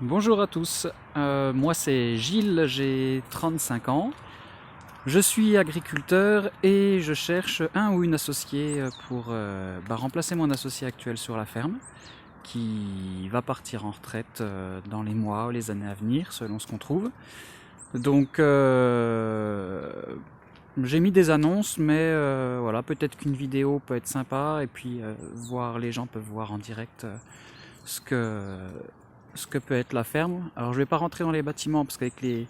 Bonjour à tous, moi c'est Gilles, j'ai 35 ans. Je suis agriculteur et je cherche un ou une associée pour remplacer mon associé actuel sur la ferme qui va partir en retraite dans les mois ou les années à venir selon ce qu'on trouve. Donc j'ai mis des annonces mais voilà, peut-être qu'une vidéo peut être sympa et puis voir les gens peuvent voir en direct ce que ce que peut être la ferme. Alors je vais pas rentrer dans les bâtiments parce qu'avec les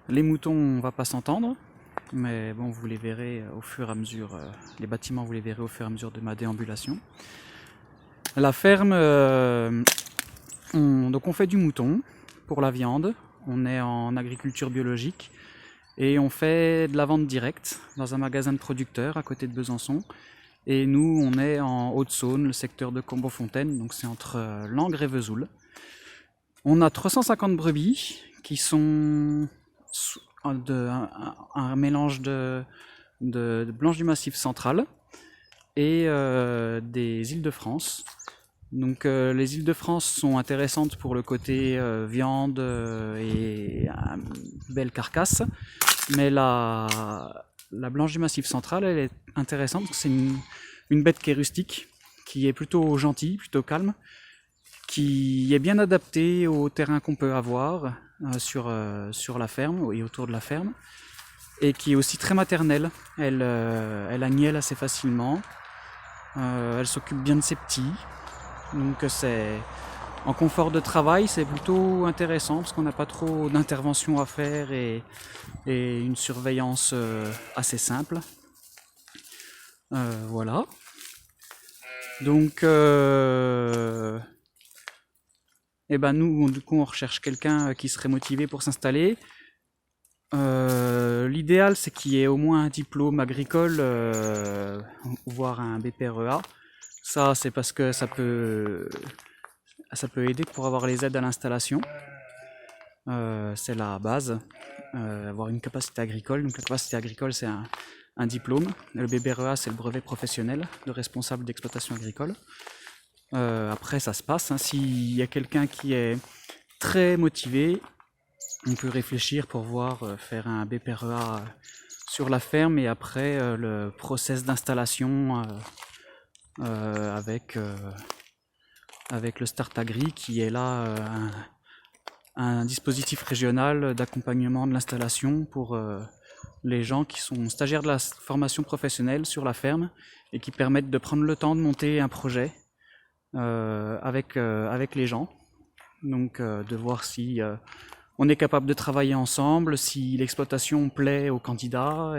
moutons on va pas s'entendre. Mais bon, vous les verrez au fur et à mesure, les bâtiments vous les verrez au fur et à mesure de ma déambulation. La ferme, donc on fait du mouton pour la viande, on est en agriculture biologique et on fait de la vente directe dans un magasin de producteurs à côté de Besançon. Et nous on est en Haute-Saône, le secteur de Combeaufontaine, donc c'est entre Langres et Vesoul. On a 350 brebis qui sont un mélange de blanches du Massif central et des Îles-de-France. Donc les Îles-de-France sont intéressantes pour le côté viande et belle carcasse, mais la blanche du Massif central, elle est intéressante. C'est une bête qui est rustique, qui est plutôt gentille, plutôt calme, qui est bien adaptée au terrain qu'on peut avoir sur la ferme et autour de la ferme, et qui est aussi très maternelle. Elle agnelle assez facilement, elle s'occupe bien de ses petits, donc c'est en confort de travail, c'est plutôt intéressant parce qu'on n'a pas trop d'interventions à faire et une surveillance assez simple. Voilà. Donc et ben nous, du coup, on recherche quelqu'un qui serait motivé pour s'installer. L'idéal, c'est qu'il y ait au moins un diplôme agricole, voire un BPREA. Ça, c'est parce que ça peut aider pour avoir les aides à l'installation. C'est la base, avoir une capacité agricole. Donc la capacité agricole, c'est un diplôme. Le BPREA, c'est le brevet professionnel de responsable d'exploitation agricole. Après, ça se passe, hein. S'il y a quelqu'un qui est très motivé, on peut réfléchir pour voir faire un BPREA sur la ferme et après le process d'installation avec le Start Agri qui est là un dispositif régional d'accompagnement de l'installation pour les gens qui sont stagiaires de la formation professionnelle sur la ferme et qui permettent de prendre le temps de monter un projet avec les gens. Donc de voir si on est capable de travailler ensemble, si l'exploitation plaît aux candidats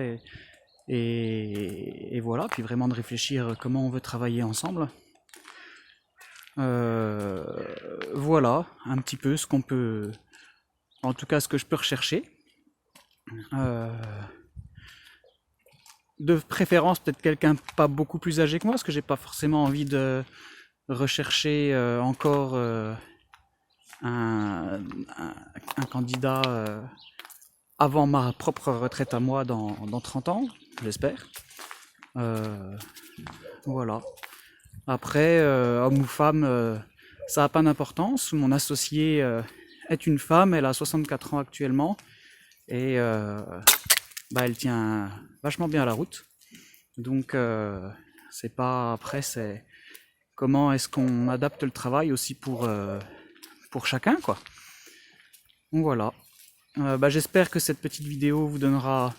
et voilà, puis vraiment de réfléchir comment on veut travailler ensemble. Voilà un petit peu ce qu'on peut, en tout cas ce que je peux rechercher. De préférence peut-être quelqu'un pas beaucoup plus âgé que moi, parce que j'ai pas forcément envie de rechercher encore un candidat avant ma propre retraite à moi dans 30 ans, j'espère. Voilà. Après, homme ou femme, ça n'a pas d'importance. Mon associée est une femme, elle a 64 ans actuellement et elle tient vachement bien la route. Donc c'est pas après, c'est comment est-ce qu'on adapte le travail aussi pour chacun, quoi. Donc voilà. J'espère que cette petite vidéo vous donnera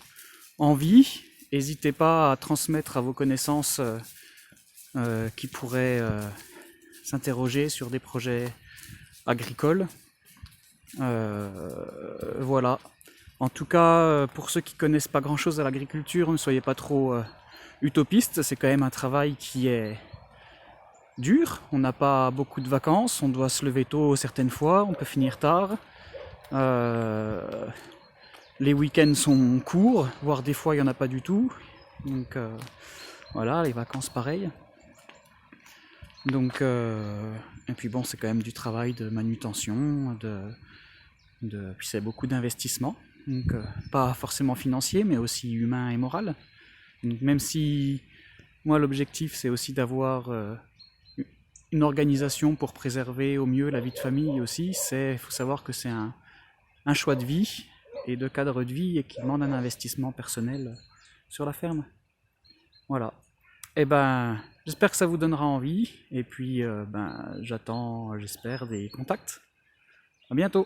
envie. N'hésitez pas à transmettre à vos connaissances qui pourraient s'interroger sur des projets agricoles. Voilà. En tout cas, pour ceux qui connaissent pas grand-chose à l'agriculture, ne soyez pas trop utopistes. C'est quand même un travail qui est dur. On n'a pas beaucoup de vacances, on doit se lever tôt certaines fois, on peut finir tard. Les week-ends sont courts, voire des fois il n'y en a pas du tout. Donc voilà, les vacances pareil. Donc et puis bon, c'est quand même du travail de manutention, puis c'est beaucoup d'investissement. Donc pas forcément financier, mais aussi humain et moral. Donc même si moi l'objectif c'est aussi d'avoir une organisation pour préserver au mieux la vie de famille aussi. Il faut savoir que c'est un choix de vie et de cadre de vie et qui demande un investissement personnel sur la ferme. Voilà. Et ben, j'espère que ça vous donnera envie. Et puis, j'attends, j'espère, des contacts. À bientôt.